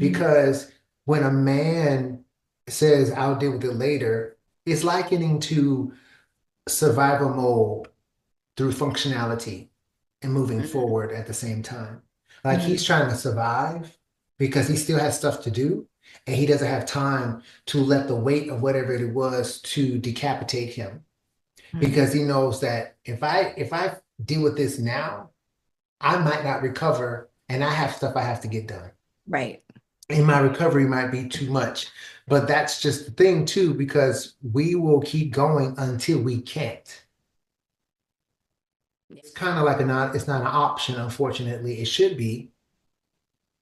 Mhm. Because when a man says, I'll deal with it later, it's likening to survival mode through functionality and moving Mhm. forward at the same time. Like he's Mhm. trying to survive because he still has stuff to do, and he doesn't have time to let the weight of whatever it was to decapitate him Mhm. because he knows that if I deal with this now, I might not recover and I have stuff I have to get done. Right. And my recovery might be too much. But that's just the thing too, because we will keep going until we can't. It's kind of like it's not an option, unfortunately. It should be.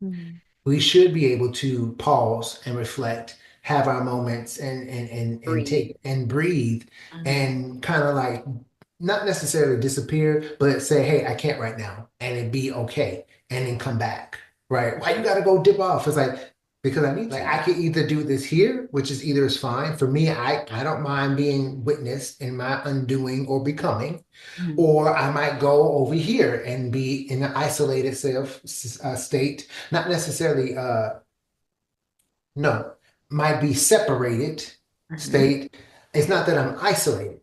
Mhm. We should be able to pause and reflect, have our moments and Breathe. take and breathe Mhm. and kind of like not necessarily disappear, but say, hey, I can't right now, and it be okay, and then come back. Right? Why you gotta go dip off? It's like because I need like I could either do this here, which is either is fine. For me, I don't mind being witnessed in my undoing or becoming. Mhm. Or I might go over here and be in an isolated state, not necessarily, no, might be separated Mhm. state. It's not that I'm isolated,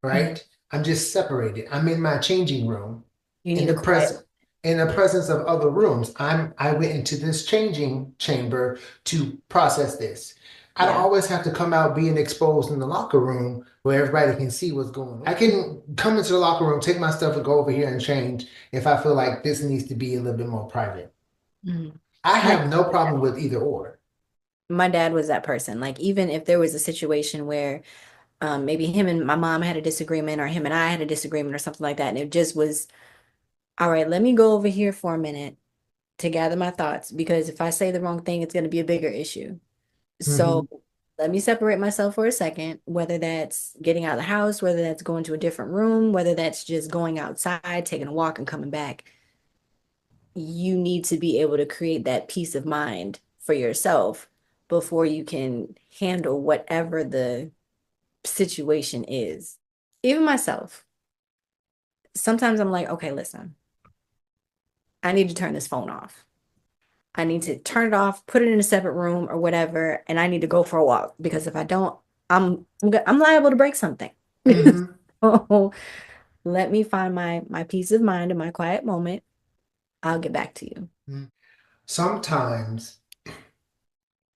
Mhm. right? I'm just separated. I'm in my changing room You in need a the quiet. present. In the presence of other rooms, I went into this changing chamber to process this. I don't Yeah. always have to come out being exposed in the locker room where everybody can see what's going on. I can come into the locker room, take my stuff, and go over here and change if I feel like this needs to be a little bit more private. Mhm. I My have no problem with either or. my dad was that person. Like even if there was a situation where maybe him and my mom had a disagreement or him and I had a disagreement or something like that, and it just was, all right, let me go over here for a minute to gather my thoughts because if I say the wrong thing, it's going to be a bigger issue. So Mhm. let me separate myself for a second, whether that's getting out of the house, whether that's going to a different room, whether that's just going outside, taking a walk and coming back. You need to be able to create that peace of mind for yourself before you can handle whatever the situation is. Even myself, sometimes I'm like, okay, listen, I need to turn this phone off. I need to turn it off, put it in a separate room or whatever, and I need to go for a walk because if I don't, I'm liable to break something. Mhm. So let me find my peace of mind and my quiet moment. I'll get back to you. Mhm. Sometimes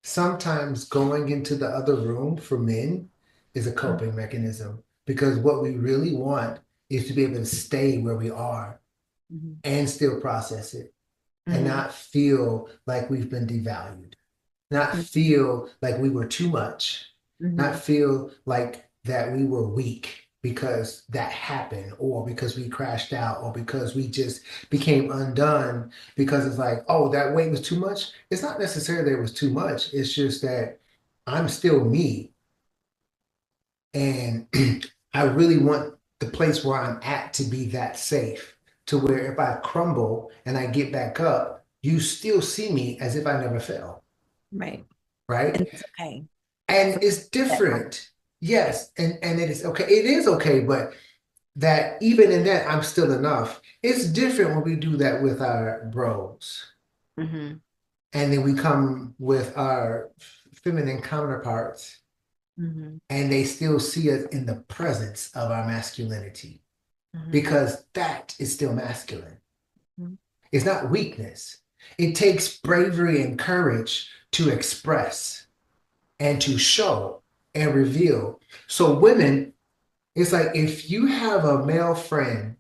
Sometimes going into the other room for men is a Mhm. coping mechanism because what we really want is to be able to stay where we are Mhm. and still process it and Mhm. not feel like we've been devalued, not Mhm. feel like we were too much, not Mhm. feel like that we were weak because that happened or because we crashed out or because we just became undone because it's like, oh, that weight was too much. It's not necessarily that it was too much. It's just that I'm still me. And I really want the place where I'm at to be that safe to where if I crumble and I get back up, you still see me as if I never fell, Right. right? And it's okay And for it's that moment. different. Yes, and it is okay. It is okay, but that even in that, I'm still enough. It's different when we do that with our bros. Mhm. And then we come with our feminine counterparts, Mhm. and they still see us in the presence of our masculinity Mhm. because that is still masculine. Mhm. It's not weakness. It takes bravery and courage to express and to show and reveal. So, women, it's like if you have a male friend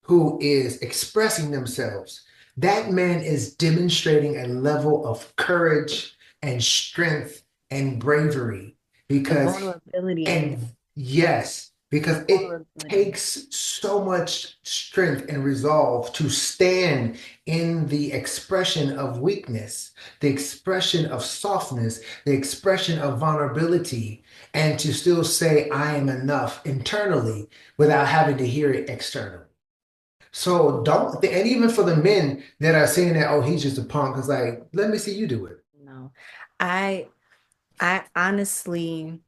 who is expressing themselves, that man is demonstrating a level of courage and strength and bravery The because, vulnerability in it. and yes, The because it vulnerability. takes so much strength and resolve to stand in the expression of weakness, the expression of softness, the expression of vulnerability, and to still say, I am enough internally without having to hear it externally. So don't, and even for the men that are saying that, oh, he's just a punk, it's like, let me see you do it. No. I I honestly,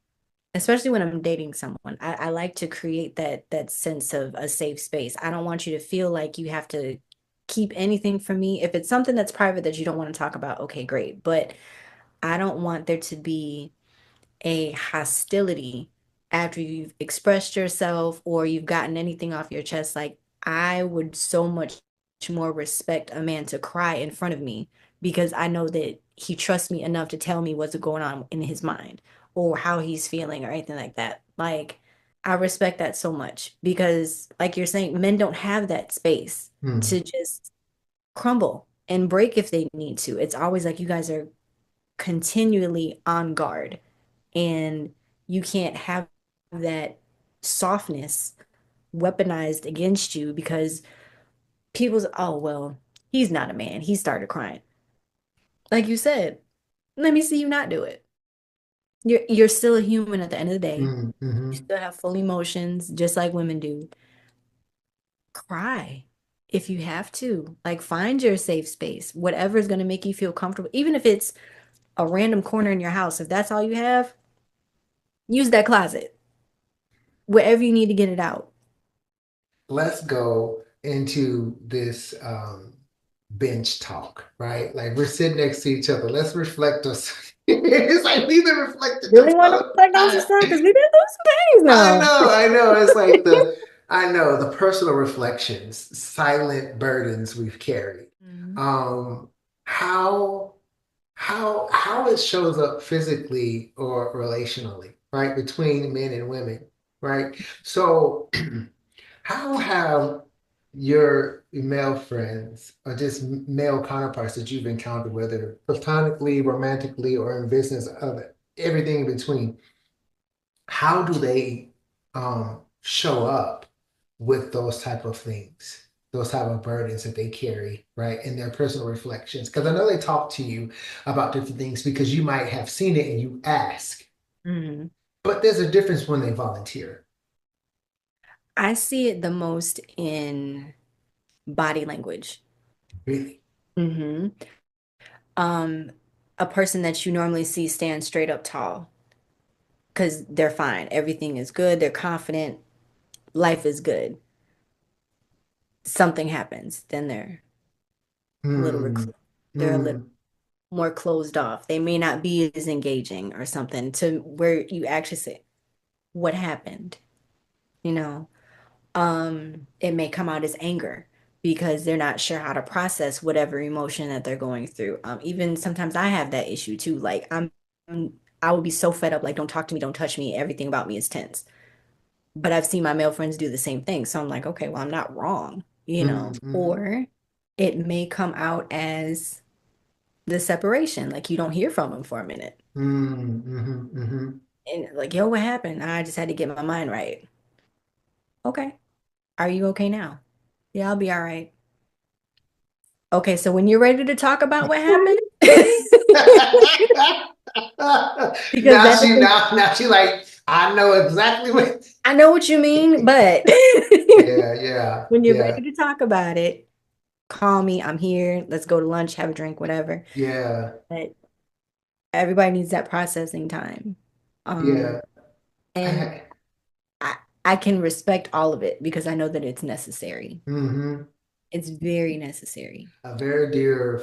especially when I'm dating someone, I like to create that sense of a safe space. I don't want you to feel like you have to keep anything from me. If it's something that's private that you don't want to talk about, okay, great. But I don't want there to be a hostility after you've expressed yourself or you've gotten anything off your chest. Like, I would so much more respect a man to cry in front of me because I know that he trusts me enough to tell me what's going on in his mind or how he's feeling or anything like that. Like, I respect that so much because, like you're saying, men don't have that space Hmm. to just crumble and break if they need to. It's always like you guys are continually on guard and you can't have that softness weaponized against you because people's, oh, well, he's not a man. He started crying. Like you said, let me see you not do it. You're still a human at the end of the day. Hmm. You Hmm. still have full emotions, just like women do. Cry if you have to. Like find your safe space, whatever is going to make you feel comfortable. Even if it's a random corner in your house, if that's all you have, use that closet. Wherever you need to get it out. Let's go into this bench talk, right? Like we're sitting next to each other. Let's reflect us. It's like neither reflected Really the want to other. reflect on some stuff because we've been through some things now. I know. It's like I know the personal reflections, silent burdens we've carried. Mhm. Um, how how it shows up physically or relationally, right? Between men and women, right? So how have your male friends or just male counterparts that you've encountered, whether platonically, romantically, or in business, of everything in between, how do they show up with those type of things, those type of burdens that they carry, right, in their personal reflections? Because I know they talk to you about different things because you might have seen it and you ask, Mhm. but there's a difference when they volunteer, I see it the most in body language. really. hmm Um, a person that you normally see stand straight up tall because they're fine. Everything is good. They're confident. Life is good. Something happens, then they're a little Mm, recluse. They're a little mm, more closed off. They may not be as engaging or something to where you actually say, "What happened?" You know? It may come out as anger because they're not sure how to process whatever emotion that they're going through. Even sometimes I have that issue too. Like I would be so fed up, like, don't talk to me, don't touch me, everything about me is tense. But I've seen my male friends do the same thing. So I'm like, okay, well, I'm not wrong, you know. mm, mm, Or it may come out as the separation, like you don't hear from him for a minute. mm, mm, mm, And like, yo, what happened? I just had to get my mind right. Okay. Are you okay now? Yeah, I'll be all right. Okay, so when you're ready to talk about what happened, because now that she doesn't, now she like I know exactly what. I know what you mean, but Yeah, yeah, when you're yeah, ready to talk about it, call me. I'm here. Let's go to lunch, have a drink, whatever. yeah, But everybody needs that processing time. yeah. And I, I can respect all of it because I know that it's necessary. Hmm. It's very necessary. A very dear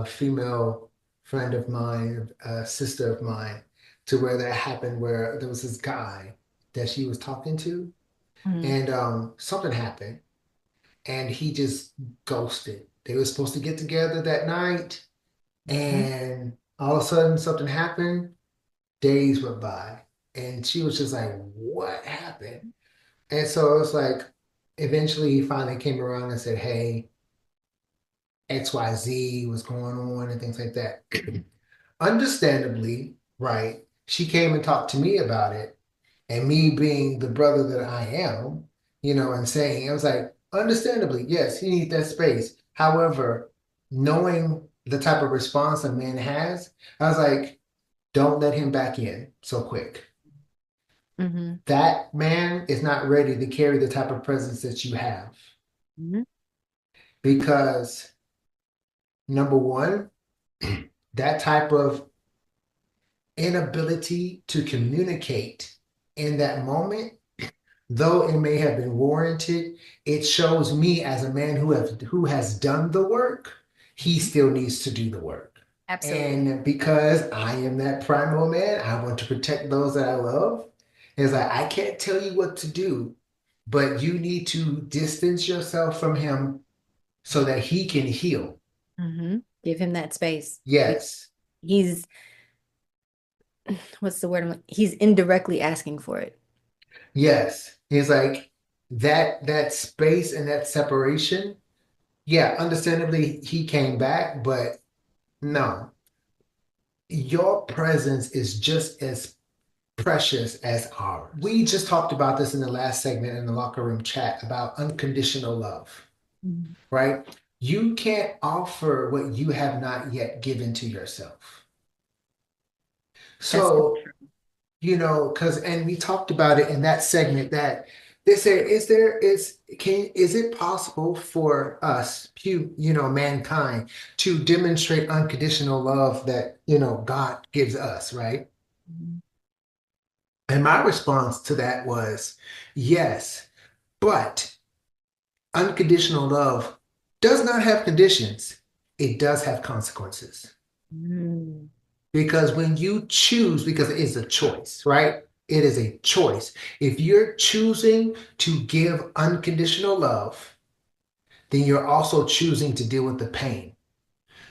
female friend of mine, a sister of mine, to where that happened, where there was this guy that she was talking to, Mhm. and something happened, and he just ghosted. They were supposed to get together that night, Mhm. and all of a sudden something happened. Days went by, and she was just like, "What happened?" And so it was like, eventually he finally came around and said, "Hey, XYZ was going on and things like that." Understandably, right? She came and talked to me about it, and me being the brother that I am, and saying, I was like, understandably, yes, he needs that space. However, knowing the type of response a man has, I was like, don't let him back in so quick. Mhm. That man is not ready to carry the type of presence that you have Mhm. because number one, that type of inability to communicate in that moment though it may have been warranted, it shows me as a man who has done the work, he Mhm. still needs to do the work. Absolutely. And because I am that primal man, I want to protect those that I love. It's like I can't tell you what to do, but you need to distance yourself from him so that he can heal. Give him that space. Yes. He's, what's the word? He's indirectly asking for it. Yes. It's like that space and that separation. Yeah, understandably he came back, but no. Your presence is just as precious as ours. We just talked about this in the last segment in the locker room chat about unconditional love, Mhm. right? You can't offer what you have not yet given to yourself. That's so So true. and we talked about it in that segment that they said, is it possible for us, mankind, to demonstrate unconditional love that, God gives us, right? Mhm. And my response to that was yes, but unconditional love does not have conditions. It does have consequences. Mm. Because when you choose, because it is a choice, right? It is a choice. If you're choosing to give unconditional love, then you're also choosing to deal with the pain.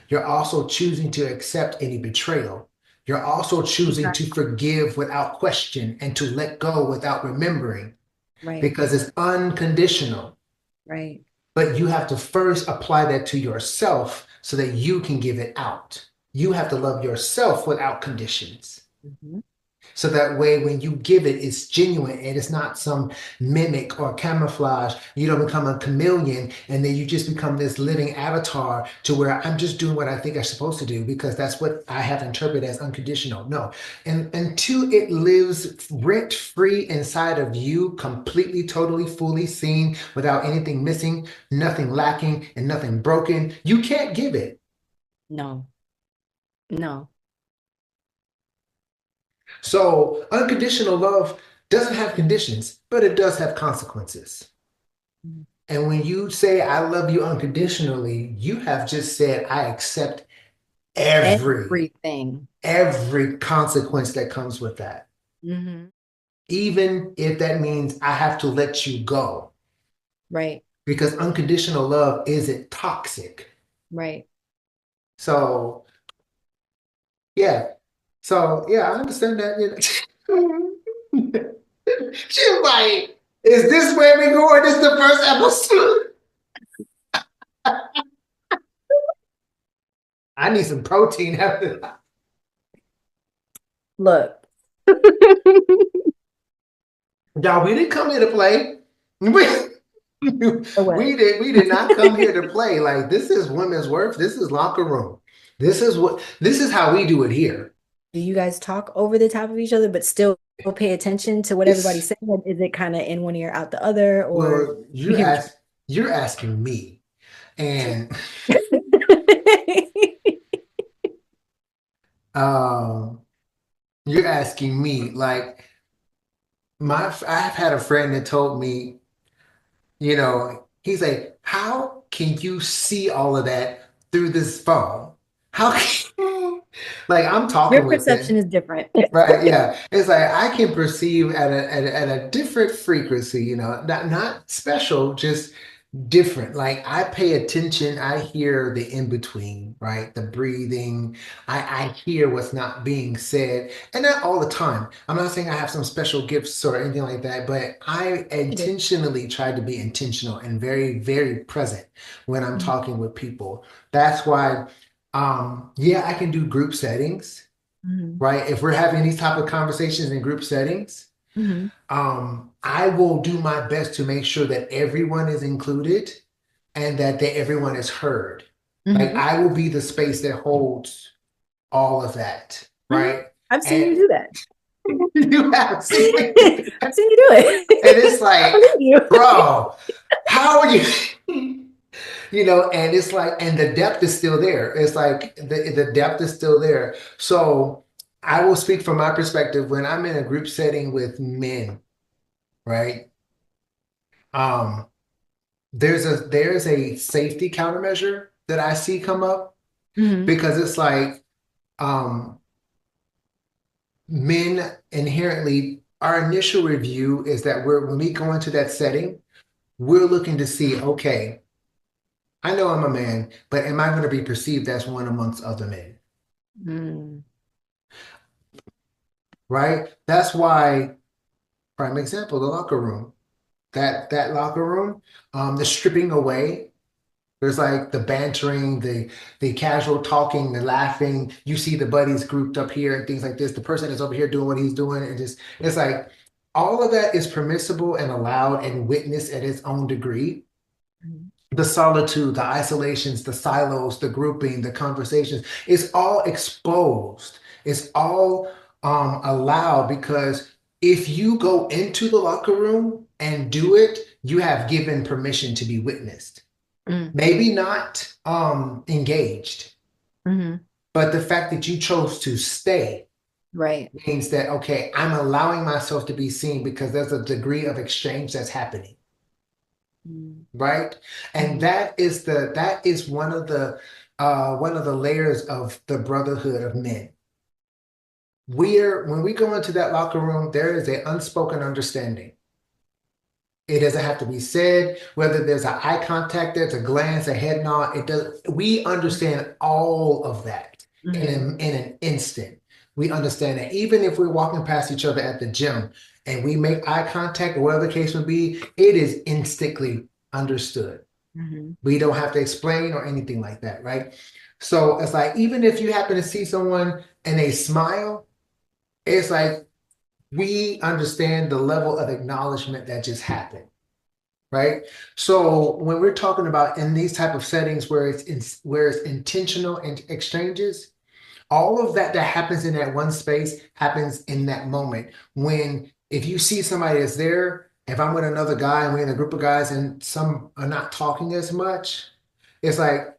You're also choosing to accept any betrayal. You're also choosing to Exactly. forgive without question and to let go without remembering Right. because it's unconditional. Right. But you have to first apply that to yourself so that you can give it out. You have to love yourself without conditions. Mhm. So that way, when you give it, it's genuine and it's not some mimic or camouflage. You don't become a chameleon and then you just become this living avatar to where I'm just doing what I think I'm supposed to do because that's what I have interpreted as unconditional. No. And until it lives rent free inside of you, completely, totally, fully seen without anything missing, nothing lacking, and nothing broken, you can't give it. No. No. So, unconditional love doesn't have conditions, but it does have consequences. Mhm. And when you say, I love you unconditionally, you have just said, I accept every, Everything. every consequence that comes with that. Hmm. Even if that means I have to let you go, Right. because unconditional love isn't toxic. Right. So, yeah. So, yeah, I understand that. She's like, is this where we going? This is the first episode. I need some protein after that. Look. Y'all, we didn't come here to play. We, So what? we did not come here to play. Like this is women's work. This is locker room. This is how we do it here. Do you guys talk over the top of each other, but still pay attention to what everybody's It's saying? Or is it kind of in one ear, out the other, or well, you hear each you're asking me. And um you're asking me like I've had a friend that told me, he's like, how can you see all of that through this phone? How can like I'm your talking with perception it. is different. Right, yeah. It's like I can perceive at a different frequency, not special, just different. Like I pay attention, I hear the in between, right? The breathing. I hear what's not being said, and not all the time. I'm not saying I have some special gifts or anything like that, but I You do. intentionally try to be intentional and very, very present when I'm Mhm. talking with people. That's why, yeah, I can do group settings, Mhm. right? If we're having these type of conversations in group settings, Mhm. I will do my best to make sure that everyone is included and that everyone is heard. Like Mhm. I will be the space that holds all of that, Mhm. right? I've seen you And do that. you have seen me do I've that. seen you do And it's it. I like, believe you. bro, how are you? And it's like, and the depth is still there. It's like the depth is still there. So I will speak from my perspective when I'm in a group setting with men, right? Um, there's a safety countermeasure that I see come up Hmm. because it's like um, men inherently, our initial review is that when we go into that setting, we're looking to see, okay, I know I'm a man, but am I going to be perceived as one amongst other men? Mm. Right? That's why, prime example, the locker room. That locker room, the stripping away. There's like the bantering, the casual talking, the laughing. You see the buddies grouped up here and things like this. The person is over here doing what he's doing, and just it's like all of that is permissible and allowed and witnessed at its own degree. The solitude, the isolations, the silos, the grouping, the conversations, it's all exposed. It's all allowed because if you go into the locker room and do it, you have given permission to be witnessed. Mm. Maybe not engaged, Hmm. but the fact that you chose to stay Right. means that, okay, I'm allowing myself to be seen because there's a degree of exchange that's happening. Mm. Right? And Hmm. that is one of the layers of the brotherhood of men. When we go into that locker room, there is an unspoken understanding. It doesn't have to be said, whether there's an eye contact, there's a glance, a head nod, it does we understand all of that Hmm. in an instant. We understand that even if we're walking past each other at the gym and we make eye contact or whatever the case may be, it is instantly understood. Hmm. We don't have to explain or anything like that, right? So it's like even if you happen to see someone and they smile, it's like we understand the level of acknowledgement that just happened, right? So when we're talking about in these type of settings where it's intentional and exchanges, all of that that happens in that one space happens in that moment. When if you see somebody that's there, if I'm with another guy and we're in a group of guys and some are not talking as much, it's like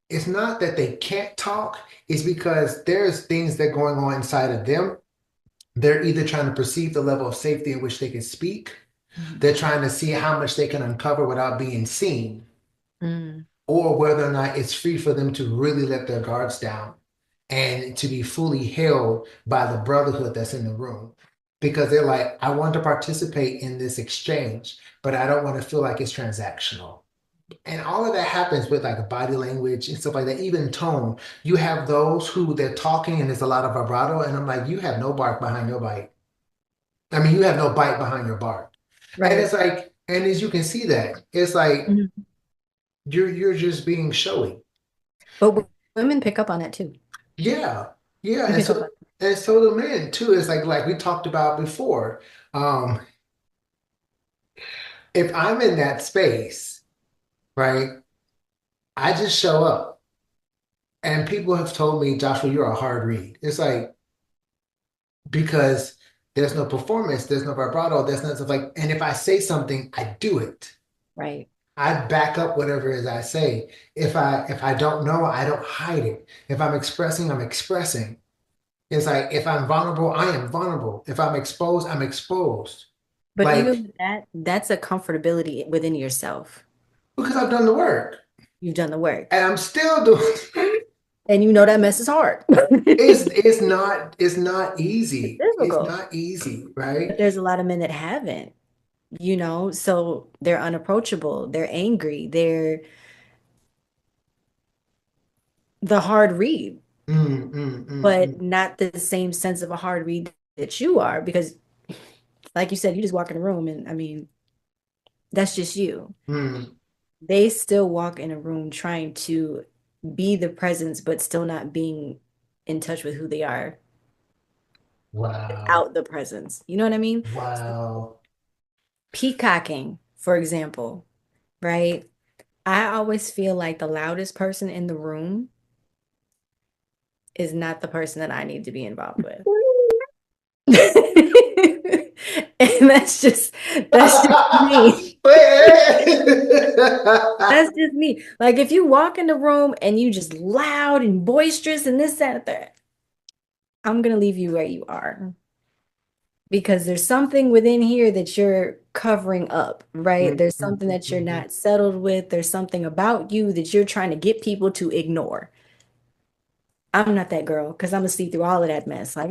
it's not that they can't talk, it's because there's things that are going on inside of them. They're either trying to perceive the level of safety in which they can speak, they're trying to see how much they can uncover without being seen, Hmm. or whether or not it's free for them to really let their guards down and to be fully held by the brotherhood that's in the room. Because they're like, I want to participate in this exchange, but I don't want to feel like it's transactional. And all of that happens with like body language and stuff like that, even tone. You have those who they're talking and there's a lot of vibrato, and I'm like, you have no bark behind your bite. I mean, you have no bite behind your bark. And it's Right. like, and as you can see that, it's like Mhm. you're just being showy. But women pick up on it too. Yeah. Yeah. We And pick up on so and so the men too is like we talked about before. Um, if I'm in that space, right, I just show up. And people have told me, Joshua, you're a hard read. It's like because there's no performance, there's no vibrato, there's nothing like, and if I say something, I do it. right. I back up whatever it is I say. If I don't know, I don't hide it. If I'm expressing, I'm expressing. It's like if I'm vulnerable, I am vulnerable. If I'm exposed, I'm exposed. But even Like with that, that's a comfortability within yourself. because I've done the work You've done the work. and I'm still doing And you know that mess is hard. it's not It's easy. It's difficult. not easy, right? But there's a lot of men that haven't, so they're unapproachable, they're angry, they're the hard read, but Mm. not the same sense of a hard read that you are, because like you said, you just walk in a room and I mean, that's just you. Mm. They still walk in a room trying to be the presence, but still not being in touch with who they are Wow. out the presence. You know what I mean? So Wow. peacocking, for example, right? I always feel like the loudest person in the room is not the person that I need to be involved with. And that's just me. That's just me. Like if you walk in the room and you just loud and boisterous and this, that, and that, I'm gonna leave you where you are. because there's something within here that you're covering up, right? Mhm, There's something that you're mhm. not settled with. There's something about you that you're trying to get people to ignore. I'm not that girl because I'm gonna see through all of that mess. Like,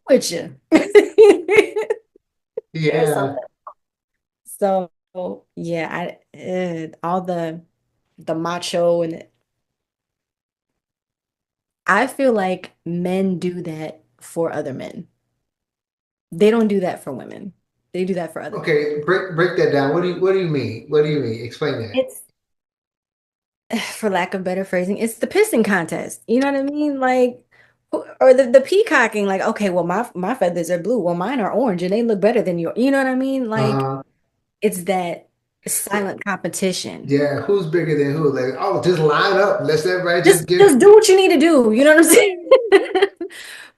with you. There's Yeah. something. So yeah, all the macho and I feel like men do that for other men. They don't do that for women. They do that for other men. Okay, break that down. What do you mean? What do you mean? Explain that. It's for lack of better phrasing, it's the pissing contest. You know what I mean? Like, or the peacocking, like, okay, well, my feathers are blue. Well, mine are orange and they look better than yours. You know what I mean? Like, Uh-huh. it's that silent competition. Yeah, who's bigger than who? Like, oh, just line up. Let's everybody Just just give. just do what you need to do. You know what I'm saying?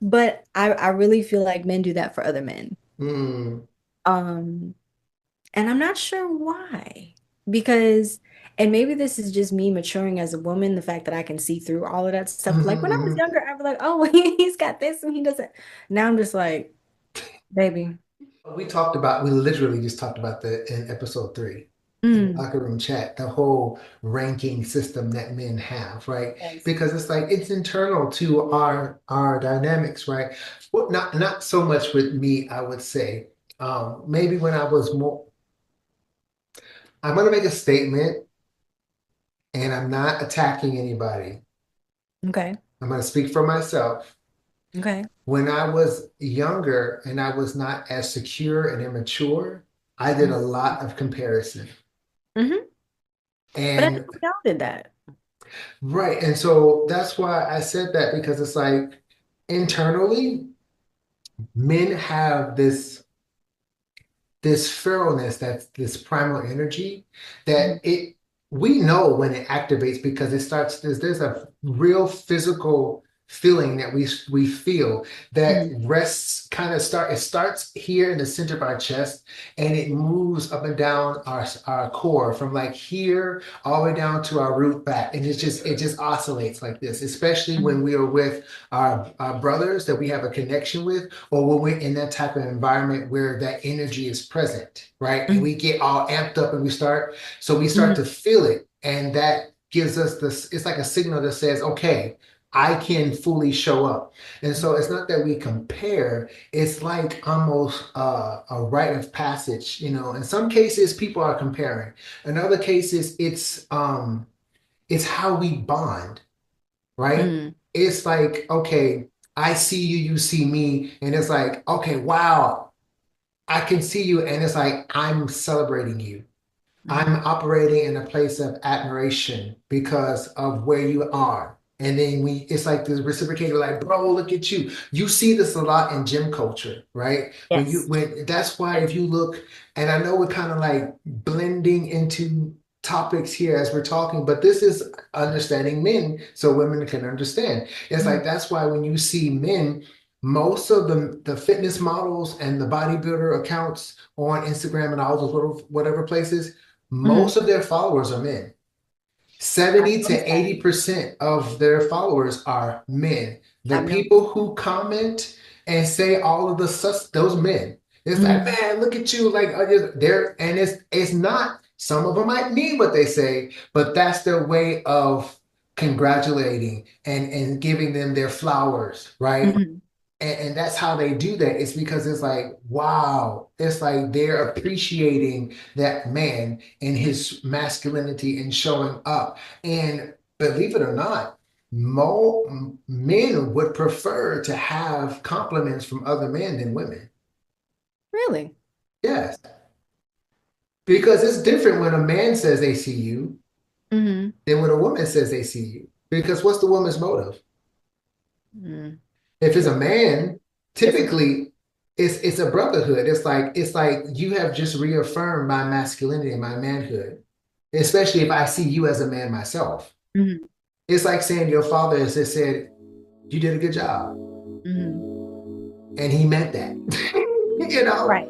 But I really feel like men do that for other men. Hmm. Um, And I'm not sure why. Because, and maybe this is just me maturing as a woman, the fact that I can see through all of that stuff. Like when I was Hmm. younger, I'd be like, oh, he's got this and he doesn't. Now I'm just like, baby. We literally just talked about that in episode 3 in the Mm, locker room chat, the whole ranking system that men have, right? yes. Because it's like it's internal to our dynamics, right? Well, not so much with me, I would say. Maybe when I was more, I'm gonna make a statement and I'm not attacking anybody. Okay. I'm gonna speak for myself. Okay. When I was younger and I was not as secure and immature, I did a lot of comparison. Mm-hmm. But I think And we all did that. right. And so that's why I said that because it's like internally, men have this feralness, that's this primal energy Mhm. that it we know when it activates because it starts there's a real physical feeling that we feel that Mhm. rests it starts here in the center of our chest and it moves up and down our core from like here all the way down to our root back and it just oscillates like this, especially when Mhm. we are with our brothers that we have a connection with or when we're in that type of environment where that energy is present, right? And we Mhm. get all amped up and we start Mhm. to feel it. And that gives us this, it's like a signal that says, okay, I can fully show up. And so it's not that we compare, it's like almost a rite of passage, you know. In some cases, people are comparing. In other cases, it's how we bond, right? Mhm. It's like, okay, I see you, you see me, and it's like, okay, wow, I can see you, and it's like I'm celebrating you. I'm Mhm. operating in a place of admiration because of where you are. And then it's like this reciprocated, like, bro, look at you. You see this a lot in gym culture, right? Yes. That's why Yes. if you look, and I know we're kind of like blending into topics here as we're talking, but this is understanding men so women can understand. It's like Mhm. that's why when you see men, most of the fitness models and the bodybuilder accounts on Instagram and all those little whatever places, most Mhm. of their followers are men. I've 70 noticed to that. 80% of their followers are men. The I've noticed. people who comment and say all of those men. It's like, Mhm. man, look at you. Like they're and it's not, some of them might mean what they say, but that's their way of congratulating and giving them their flowers, right? Mhm. And that's how they do that. It's because it's like, wow, it's like they're appreciating that man in his masculinity and showing up. And believe it or not, more men would prefer to have compliments from other men than women. Really? Yes, because it's different when a man says they see you Mhm. than when a woman says they see you. Because what's the woman's motive? Mhm. If it's True. a man, Different. typically it's a brotherhood. It's like you have just reaffirmed my masculinity and my manhood. Especially if I see you as a man myself. Mhm. It's like saying your father has just said, you did a good job. Mhm. And he meant that. You know? Right.